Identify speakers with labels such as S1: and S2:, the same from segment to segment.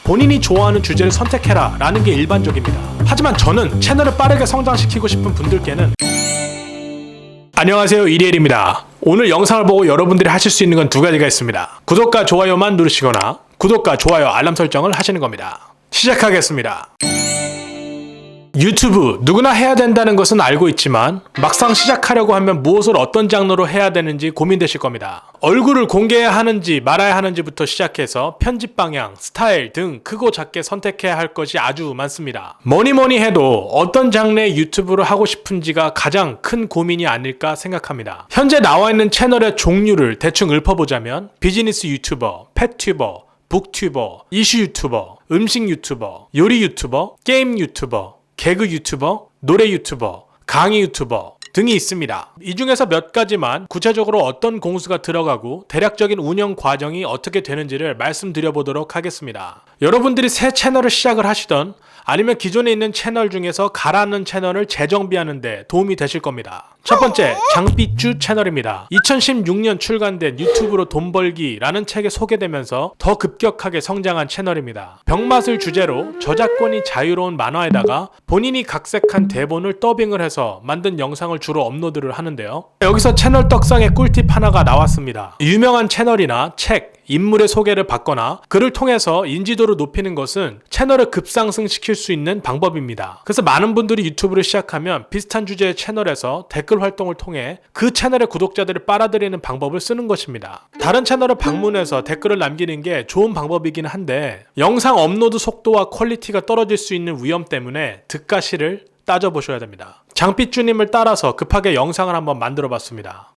S1: 본인이 좋아하는 주제를 선택해라 라는 게 일반적입니다. 하지만 저는 채널을 빠르게 성장시키고 싶은 분들께는 안녕하세요, 이리엘입니다. 오늘 영상을 보고 여러분들이 하실 수 있는 건 두 가지가 있습니다. 구독과 좋아요만 누르시거나 구독과 좋아요 알람 설정을 하시는 겁니다. 시작하겠습니다. 유튜브 누구나 해야 된다는 것은 알고 있지만 막상 시작하려고 하면 무엇을 어떤 장르로 해야 되는지 고민되실 겁니다. 얼굴을 공개해야 하는지 말아야 하는지부터 시작해서 편집 방향, 스타일 등 크고 작게 선택해야 할 것이 아주 많습니다. 뭐니 해도 어떤 장르의 유튜브를 하고 싶은지가 가장 큰 고민이 아닐까 생각합니다. 현재 나와 있는 채널의 종류를 대충 읊어보자면 비즈니스 유튜버, 펫튜버, 북튜버, 이슈 유튜버, 음식 유튜버, 요리 유튜버, 게임 유튜버, 개그 유튜버, 노래 유튜버, 강의 유튜버 등이 있습니다. 이 중에서 몇 가지만 구체적으로 어떤 공수가 들어가고 대략적인 운영 과정이 어떻게 되는지를 말씀드려 보도록 하겠습니다. 여러분들이 새 채널을 시작을 하시던 아니면 기존에 있는 채널 중에서 가라앉는 채널을 재정비하는 데 도움이 되실 겁니다. 첫 번째, 장삐쭈 채널입니다. 2016년 출간된 유튜브로 돈 벌기라는 책에 소개되면서 더 급격하게 성장한 채널입니다. 병맛을 주제로 저작권이 자유로운 만화에다가 본인이 각색한 대본을 더빙을 해서 만든 영상을 주로 업로드를 하는데요. 여기서 채널 떡상의 꿀팁 하나가 나왔습니다. 유명한 채널이나 책, 인물의 소개를 받거나 그를 통해서 인지도를 높이는 것은 채널을 급상승시킬 수 있는 방법입니다. 그래서 많은 분들이 유튜브를 시작하면 비슷한 주제의 채널에서 댓글 활동을 통해 그 채널의 구독자들을 빨아들이는 방법을 쓰는 것입니다. 다른 채널을 방문해서 댓글을 남기는 게 좋은 방법이긴 한데 영상 업로드 속도와 퀄리티가 떨어질 수 있는 위험 때문에 득가시를 따져보셔야 됩니다. 장삐쭈님을 따라서 급하게 영상을 한번 만들어 봤습니다.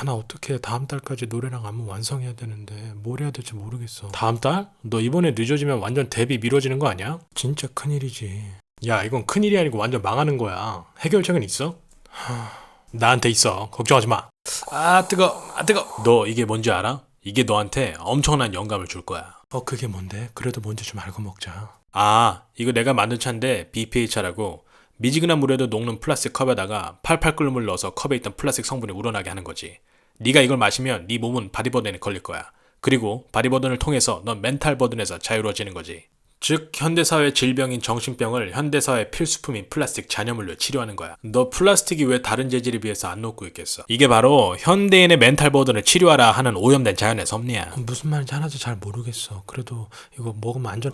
S1: 나 어떻게 다음 달까지 노래랑 안무 완성해야 되는데 뭘 해야 될지 모르겠어. 다음 달? 너 이번에 늦어지면 완전 데뷔 미뤄지는 거 아니야? 진짜 큰일이지. 야, 이건 큰일이 아니고 완전 망하는 거야. 해결책은 있어? 나한테 있어. 걱정하지 마. 아 뜨거. 너 이게 뭔지 알아? 이게 너한테 엄청난 영감을 줄 거야. 그게 뭔데? 그래도 뭔지 좀 알고 먹자. 이거 내가 만든 차인데 BPA차라고 미지근한 물에도 녹는 플라스틱 컵에다가 팔팔 끓는 물 넣어서 컵에 있던 플라스틱 성분이 우러나게 하는 거지. 네가 이걸 마시면 네 몸은 바디버든에 걸릴 거야. 그리고 바디버든을 통해서 넌 멘탈버든에서 자유로워지는 거지. 즉 현대사회의 질병인 정신병을 현대사회의 필수품인 플라스틱 잔여물로 치료하는 거야. 너 플라스틱이 왜 다른 재질에 비해서 안 녹고 있겠어? 이게 바로 현대인의 멘탈버든을 치료하라 하는 오염된 자연의 섭리야. 무슨 말인지 하나도 잘 모르겠어. 그래도 이거 먹으면 안전...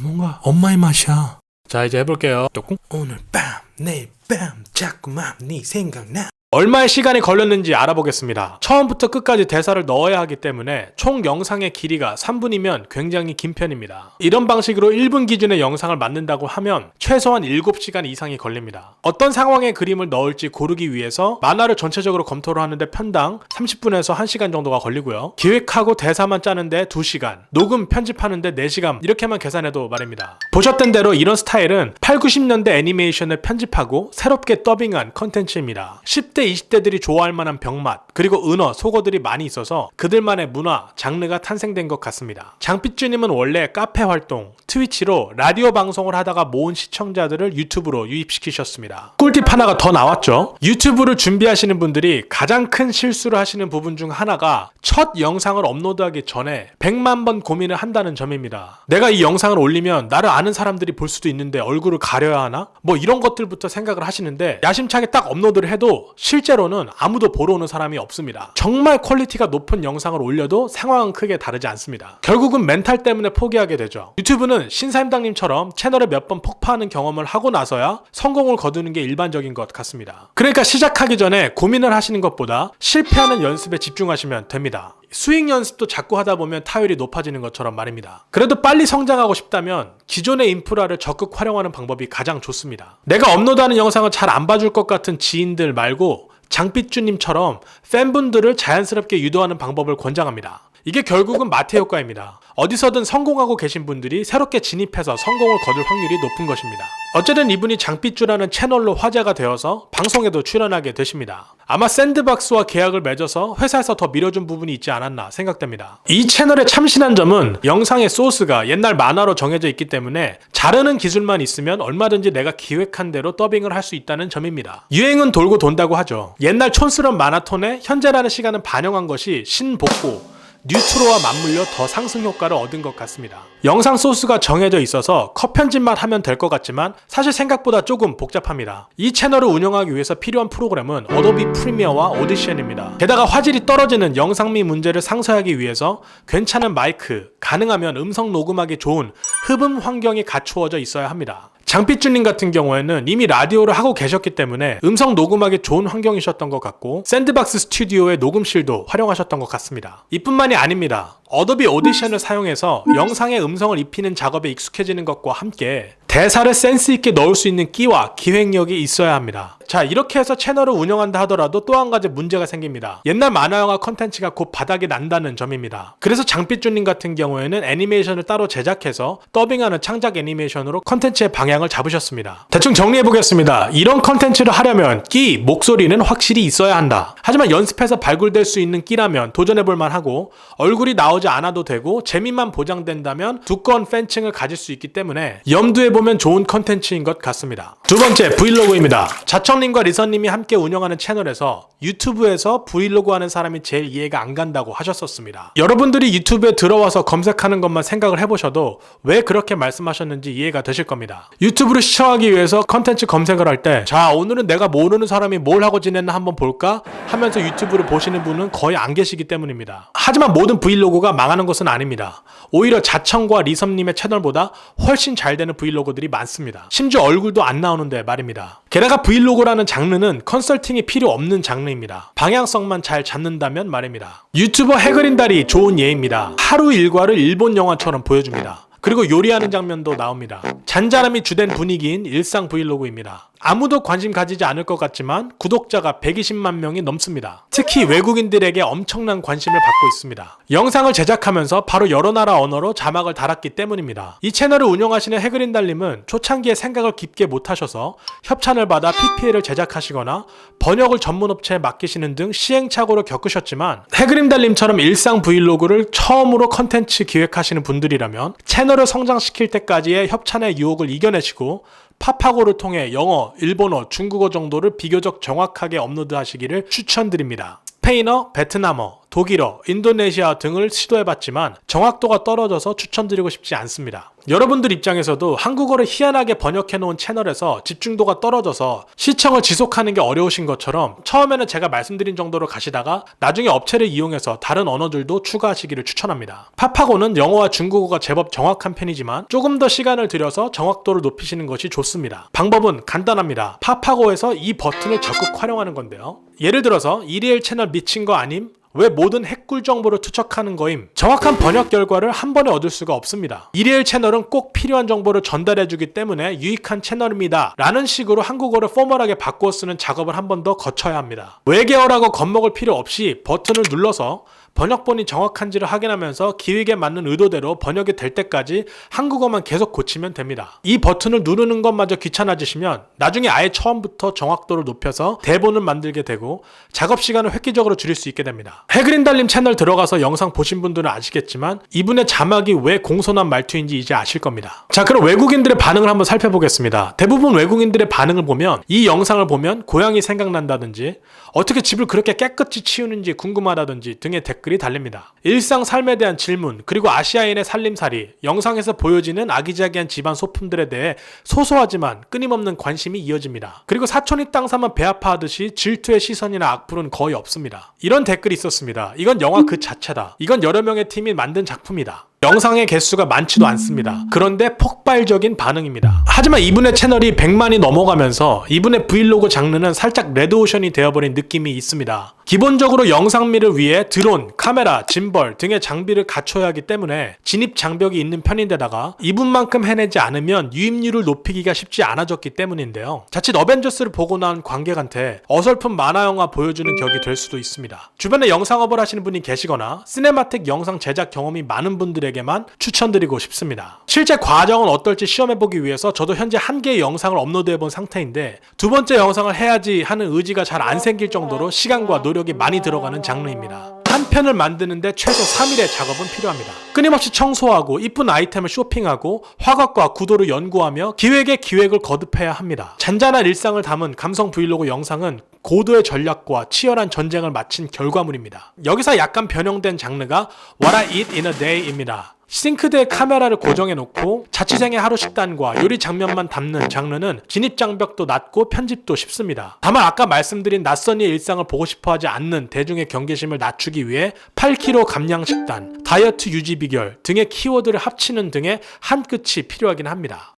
S1: 뭔가 엄마의 맛이야. 자, 이제 해볼게요. 오늘 밤 내일 밤 자꾸만 네 생각나. 얼마의 시간이 걸렸는지 알아보겠습니다. 처음부터 끝까지 대사를 넣어야 하기 때문에 총 영상의 길이가 3분이면 굉장히 긴 편입니다. 이런 방식으로 1분 기준의 영상을 만든다고 하면 최소한 7시간 이상이 걸립니다. 어떤 상황의 그림을 넣을지 고르기 위해서 만화를 전체적으로 검토를 하는데 편당 30분에서 1시간 정도가 걸리고요. 기획하고 대사만 짜는데 2시간, 녹음 편집하는데 4시간 이렇게만 계산해도 말입니다. 보셨던 대로 이런 스타일은 8, 90년대 애니메이션을 편집하고 새롭게 더빙한 컨텐츠입니다. 10대 20대들이 좋아할 만한 병맛 그리고 은어, 속어들이 많이 있어서 그들만의 문화, 장르가 탄생된 것 같습니다. 장삐쭈님은 원래 카페 활동, 트위치로 라디오 방송을 하다가 모은 시청자들을 유튜브로 유입시키셨습니다. 꿀팁 하나가 더 나왔죠. 유튜브를 준비하시는 분들이 가장 큰 실수를 하시는 부분 중 하나가 첫 영상을 업로드하기 전에 100만 번 고민을 한다는 점입니다. 내가 이 영상을 올리면 나를 아는 사람들이 볼 수도 있는데 얼굴을 가려야 하나? 이런 것들부터 생각을 하시는데 야심차게 딱 업로드를 해도 실제로는 아무도 보러 오는 사람이 없습니다. 정말 퀄리티가 높은 영상을 올려도 상황은 크게 다르지 않습니다. 결국은 멘탈 때문에 포기하게 되죠. 유튜브는 신사임당님처럼 채널에 몇 번 폭파하는 경험을 하고 나서야 성공을 거두는 게 일반적인 것 같습니다. 그러니까 시작하기 전에 고민을 하시는 것보다 실패하는 연습에 집중하시면 됩니다. 수익 연습도 자꾸 하다 보면 타율이 높아지는 것처럼 말입니다. 그래도 빨리 성장하고 싶다면 기존의 인프라를 적극 활용하는 방법이 가장 좋습니다. 내가 업로드하는 영상을 잘 안 봐줄 것 같은 지인들 말고 장삐쭈님처럼 팬분들을 자연스럽게 유도하는 방법을 권장합니다. 이게 결국은 마태 효과입니다. 어디서든 성공하고 계신 분들이 새롭게 진입해서 성공을 거둘 확률이 높은 것입니다. 어쨌든 이분이 장삐쭈라는 채널로 화제가 되어서 방송에도 출연하게 되십니다. 아마 샌드박스와 계약을 맺어서 회사에서 더 밀어준 부분이 있지 않았나 생각됩니다. 이 채널의 참신한 점은 영상의 소스가 옛날 만화로 정해져 있기 때문에 자르는 기술만 있으면 얼마든지 내가 기획한 대로 더빙을 할 수 있다는 점입니다. 유행은 돌고 돈다고 하죠. 옛날 촌스러운 만화 톤에 현재라는 시간을 반영한 것이 신복고 뉴트로와 맞물려 더 상승 효과를 얻은 것 같습니다. 영상 소스가 정해져 있어서 컷 편집만 하면 될 것 같지만 사실 생각보다 조금 복잡합니다. 이 채널을 운영하기 위해서 필요한 프로그램은 어도비 프리미어와 오디션입니다. 게다가 화질이 떨어지는 영상미 문제를 상쇄하기 위해서 괜찮은 마이크, 가능하면 음성 녹음하기 좋은 흡음 환경이 갖추어져 있어야 합니다. 장삐쭈님 같은 경우에는 이미 라디오를 하고 계셨기 때문에 음성 녹음하기 좋은 환경이셨던 것 같고 샌드박스 스튜디오의 녹음실도 활용하셨던 것 같습니다. 이뿐만이 아닙니다. 어도비 오디션을 사용해서 영상에 음성을 입히는 작업에 익숙해지는 것과 함께 대사를 센스 있게 넣을 수 있는 끼와 기획력이 있어야 합니다. 자, 이렇게 해서 채널을 운영한다 하더라도 또 한 가지 문제가 생깁니다. 옛날 만화영화 컨텐츠가 곧 바닥이 난다는 점입니다. 그래서 장삐쭈님 같은 경우에는 애니메이션을 따로 제작해서 더빙하는 창작 애니메이션으로 컨텐츠의 방향을 잡으셨습니다. 대충 정리해보겠습니다. 이런 컨텐츠를 하려면 끼, 목소리는 확실히 있어야 한다. 하지만 연습해서 발굴될 수 있는 끼라면 도전해볼만 하고 얼굴이 나오지 않아도 되고 재미만 보장된다면 두꺼운 팬층을 가질 수 있기 때문에 염두해보면 좋은 컨텐츠인 것 같습니다. 두 번째, 브이로그입니다. 자청님과 리선님이 함께 운영하는 채널에서 유튜브에서 브이로그 하는 사람이 제일 이해가 안 간다고 하셨었습니다. 여러분들이 유튜브에 들어와서 검색하는 것만 생각을 해보셔도 왜 그렇게 말씀하셨는지 이해가 되실 겁니다. 유튜브를 시청하기 위해서 컨텐츠 검색을 할 때 자, 오늘은 내가 모르는 사람이 뭘 하고 지냈나 한번 볼까? 하면서 유튜브를 보시는 분은 거의 안 계시기 때문입니다. 하지만 모든 브이로그가 망하는 것은 아닙니다. 오히려 자청과 리섬님의 채널보다 훨씬 잘 되는 브이로그들이 많습니다. 심지어 얼굴도 안 나오는데 말입니다. 게다가 브이로그라는 장르는 컨설팅이 필요 없는 장르입니다. 방향성만 잘 잡는다면 말입니다. 유튜버 해그린달이 좋은 예입니다. 하루 일과를 일본 영화처럼 보여줍니다. 그리고 요리하는 장면도 나옵니다. 잔잔함이 주된 분위기인 일상 브이로그입니다. 아무도 관심 가지지 않을 것 같지만 구독자가 120만 명이 넘습니다. 특히 외국인들에게 엄청난 관심을 받고 있습니다. 영상을 제작하면서 바로 여러 나라 언어로 자막을 달았기 때문입니다. 이 채널을 운영하시는 해그린달님은 초창기에 생각을 깊게 못하셔서 협찬을 받아 PPL을 제작하시거나 번역을 전문업체에 맡기시는 등 시행착오를 겪으셨지만 해그린달님처럼 일상 브이로그를 처음으로 컨텐츠 기획하시는 분들이라면 채널을 성장시킬 때까지의 협찬의 유혹을 이겨내시고 파파고를 통해 영어, 일본어, 중국어 정도를 비교적 정확하게 업로드하시기를 추천드립니다. 스페인어, 베트남어, 독일어, 인도네시아 등을 시도해봤지만 정확도가 떨어져서 추천드리고 싶지 않습니다. 여러분들 입장에서도 한국어를 희한하게 번역해놓은 채널에서 집중도가 떨어져서 시청을 지속하는 게 어려우신 것처럼 처음에는 제가 말씀드린 정도로 가시다가 나중에 업체를 이용해서 다른 언어들도 추가하시기를 추천합니다. 파파고는 영어와 중국어가 제법 정확한 편이지만 조금 더 시간을 들여서 정확도를 높이시는 것이 좋습니다. 방법은 간단합니다. 파파고에서 이 버튼을 적극 활용하는 건데요. 예를 들어서 이리엘 채널 미친 거 아님? 왜 모든 핵꿀 정보를 투척하는 거임? 정확한 번역 결과를 한 번에 얻을 수가 없습니다. 이리엘 채널은 꼭 필요한 정보를 전달해주기 때문에 유익한 채널입니다. 라는 식으로 한국어를 포멀하게 바꾸어 쓰는 작업을 한 번 더 거쳐야 합니다. 외계어라고 겁먹을 필요 없이 버튼을 눌러서 번역본이 정확한지를 확인하면서 기획에 맞는 의도대로 번역이 될 때까지 한국어만 계속 고치면 됩니다. 이 버튼을 누르는 것마저 귀찮아지시면 나중에 아예 처음부터 정확도를 높여서 대본을 만들게 되고 작업 시간을 획기적으로 줄일 수 있게 됩니다. 해그린달님 채널 들어가서 영상 보신 분들은 아시겠지만 이분의 자막이 왜 공손한 말투인지 이제 아실 겁니다. 자, 그럼 외국인들의 반응을 한번 살펴보겠습니다. 대부분 외국인들의 반응을 보면 이 영상을 보면 고향이 생각난다든지 어떻게 집을 그렇게 깨끗이 치우는지 궁금하다든지 등의 댓글이 달립니다. 일상 삶에 대한 질문, 그리고 아시아인의 살림살이, 영상에서 보여지는 아기자기한 집안 소품들에 대해 소소하지만 끊임없는 관심이 이어집니다. 그리고 사촌이 땅 사면 배 아파하듯이 질투의 시선이나 악플은 거의 없습니다. 이런 댓글이 있었습니다. 이건 영화 그 자체다. 이건 여러 명의 팀이 만든 작품이다. 영상의 개수가 많지도 않습니다. 그런데 폭발적인 반응입니다. 하지만 이분의 채널이 100만이 넘어가면서 이분의 브이로그 장르는 살짝 레드오션이 되어버린 느낌이 있습니다. 기본적으로 영상미를 위해 드론, 카메라, 짐벌 등의 장비를 갖춰야 하기 때문에 진입 장벽이 있는 편인데다가 이분만큼 해내지 않으면 유입률을 높이기가 쉽지 않아졌기 때문인데요. 자칫 어벤져스를 보고 나온 관객한테 어설픈 만화영화 보여주는 격이 될 수도 있습니다. 주변에 영상업을 하시는 분이 계시거나 시네마틱 영상 제작 경험이 많은 분들에게만 추천드리고 싶습니다. 실제 과정은 어떨지 시험해보기 위해서 저도 현재 한 개의 영상을 업로드해본 상태인데 두 번째 영상을 해야지 하는 의지가 잘 안 생길 정도로 시간과 노력이 많이 들어가는 장르입니다. 한 편을 만드는데 최소 3일의 작업은 필요합니다. 끊임없이 청소하고 이쁜 아이템을 쇼핑하고 화각과 구도를 연구하며 기획에 기획을 거듭해야 합니다. 잔잔한 일상을 담은 감성 브이로그 영상은 고도의 전략과 치열한 전쟁을 마친 결과물입니다. 여기서 약간 변형된 장르가 What I Eat in a Day입니다. 싱크대에 카메라를 고정해 놓고 자취생의 하루 식단과 요리 장면만 담는 장르는 진입 장벽도 낮고 편집도 쉽습니다. 다만 아까 말씀드린 낯선 이의 일상을 보고 싶어 하지 않는 대중의 경계심을 낮추기 위해 8kg 감량 식단, 다이어트 유지 비결 등의 키워드를 합치는 등의 한 끗이 필요하긴 합니다.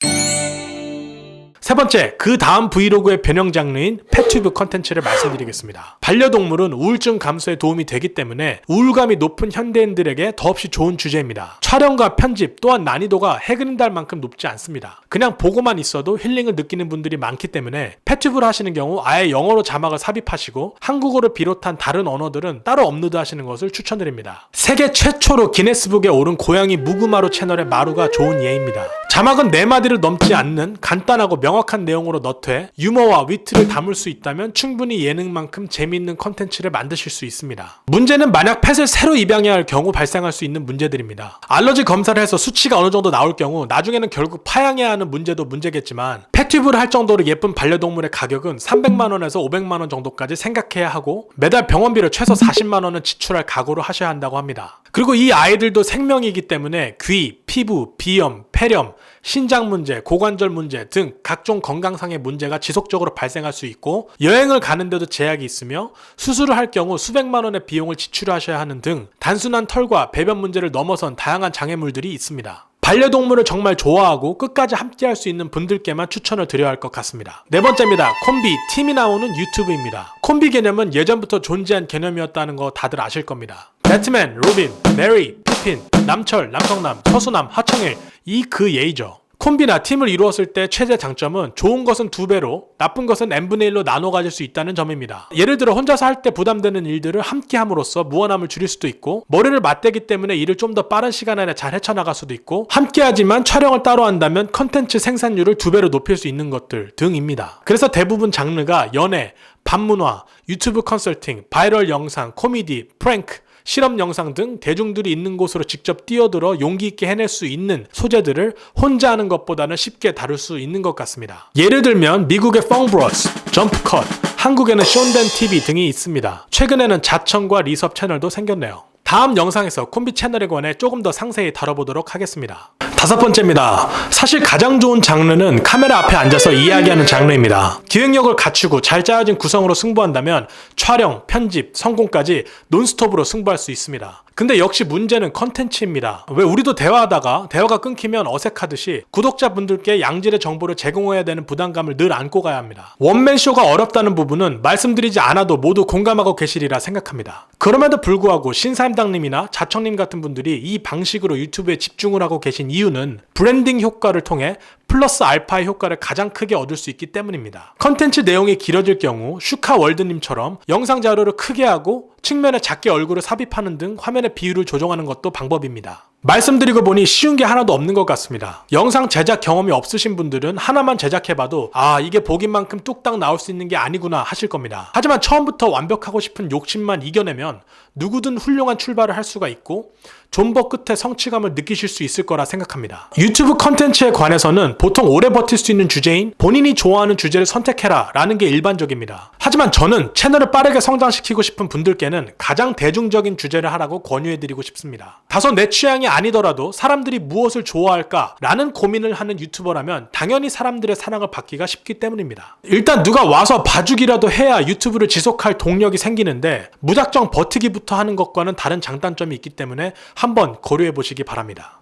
S1: 세 번째, 그 다음 브이로그의 변형 장르인 펫튜브 컨텐츠를 말씀드리겠습니다. 반려동물은 우울증 감소에 도움이 되기 때문에 우울감이 높은 현대인들에게 더없이 좋은 주제입니다. 촬영과 편집 또한 난이도가 해그린달만큼 높지 않습니다. 그냥 보고만 있어도 힐링을 느끼는 분들이 많기 때문에 펫튜브를 하시는 경우 아예 영어로 자막을 삽입하시고 한국어를 비롯한 다른 언어들은 따로 업로드 하시는 것을 추천드립니다. 세계 최초로 기네스북에 오른 고양이 무구마루 채널의 마루가 좋은 예입니다. 자막은 4마디를 넘지 않는 간단하고 명확한 내용으로 넣되 유머와 위트를 담을 수 있다면 충분히 예능만큼 재미있는 컨텐츠를 만드실 수 있습니다. 문제는 만약 펫을 새로 입양해야 할 경우 발생할 수 있는 문제들입니다. 알러지 검사를 해서 수치가 어느 정도 나올 경우 나중에는 결국 파양해야 하는 문제도 문제겠지만 펫튜브를 할 정도로 예쁜 반려동물의 가격은 300만원에서 500만원 정도까지 생각해야 하고 매달 병원비를 최소 40만원은 지출할 각오를 하셔야 한다고 합니다. 그리고 이 아이들도 생명이기 때문에 귀, 피부, 비염, 폐렴, 신장 문제, 고관절 문제 등 각종 건강상의 문제가 지속적으로 발생할 수 있고 여행을 가는데도 제약이 있으며 수술을 할 경우 수백만 원의 비용을 지출하셔야 하는 등 단순한 털과 배변 문제를 넘어선 다양한 장애물들이 있습니다. 반려동물을 정말 좋아하고 끝까지 함께할 수 있는 분들께만 추천을 드려야 할 것 같습니다. 네 번째입니다. 콤비, 팀이 나오는 유튜브입니다. 콤비 개념은 예전부터 존재한 개념이었다는 거 다들 아실 겁니다. 배트맨, 로빈, 메리, 피핀, 남철, 남성남, 서수남, 하청일 이 그 예이죠. 콤비나 팀을 이루었을 때 최대 장점은 좋은 것은 2배로 나쁜 것은 n분의 1로 나눠 가질 수 있다는 점입니다. 예를 들어 혼자서 할 때 부담되는 일들을 함께 함으로써 무한함을 줄일 수도 있고 머리를 맞대기 때문에 일을 좀 더 빠른 시간 안에 잘 헤쳐나갈 수도 있고 함께 하지만 촬영을 따로 한다면 컨텐츠 생산률을 2배로 높일 수 있는 것들 등입니다. 그래서 대부분 장르가 연애, 반문화, 유튜브 컨설팅, 바이럴 영상, 코미디, 프랭크, 실험 영상 등 대중들이 있는 곳으로 직접 뛰어들어 용기 있게 해낼 수 있는 소재들을 혼자 하는 것보다는 쉽게 다룰 수 있는 것 같습니다. 예를 들면 미국의 펑브러스, 점프컷, 한국에는 쇼덴 TV 등이 있습니다. 최근에는 자청과 리섭 채널도 생겼네요. 다음 영상에서 콤비 채널에 관해 조금 더 상세히 다뤄보도록 하겠습니다. 5번째입니다. 사실 가장 좋은 장르는 카메라 앞에 앉아서 이야기하는 장르입니다. 기획력을 갖추고 잘 짜여진 구성으로 승부한다면 촬영, 편집, 성공까지 논스톱으로 승부할 수 있습니다. 근데 역시 문제는 컨텐츠입니다. 왜 우리도 대화하다가 대화가 끊기면 어색하듯이 구독자분들께 양질의 정보를 제공해야 되는 부담감을 늘 안고 가야 합니다. 원맨쇼가 어렵다는 부분은 말씀드리지 않아도 모두 공감하고 계시리라 생각합니다. 그럼에도 불구하고 신사임당님이나 자청님 같은 분들이 이 방식으로 유튜브에 집중을 하고 계신 이유는 브랜딩 효과를 통해 플러스 알파의 효과를 가장 크게 얻을 수 있기 때문입니다. 컨텐츠 내용이 길어질 경우 슈카월드님처럼 영상 자료를 크게 하고 측면에 작게 얼굴을 삽입하는 등 화면의 비율을 조정하는 것도 방법입니다. 말씀드리고 보니 쉬운 게 하나도 없는 것 같습니다. 영상 제작 경험이 없으신 분들은 하나만 제작해봐도 이게 보기만큼 뚝딱 나올 수 있는 게 아니구나 하실 겁니다. 하지만 처음부터 완벽하고 싶은 욕심만 이겨내면 누구든 훌륭한 출발을 할 수가 있고 존버 끝에 성취감을 느끼실 수 있을 거라 생각합니다. 유튜브 컨텐츠에 관해서는 보통 오래 버틸 수 있는 주제인 본인이 좋아하는 주제를 선택해라 라는 게 일반적입니다. 하지만 저는 채널을 빠르게 성장시키고 싶은 분들께는 가장 대중적인 주제를 하라고 권유해드리고 싶습니다. 다소 내 취향이 사랑이 아니더라도 사람들이 무엇을 좋아할까 라는 고민을 하는 유튜버라면 당연히 사람들의 사랑을 받기가 쉽기 때문입니다. 일단 누가 와서 봐주기라도 해야 유튜브를 지속할 동력이 생기는데 무작정 버티기부터 하는 것과는 다른 장단점이 있기 때문에 한번 고려해 보시기 바랍니다.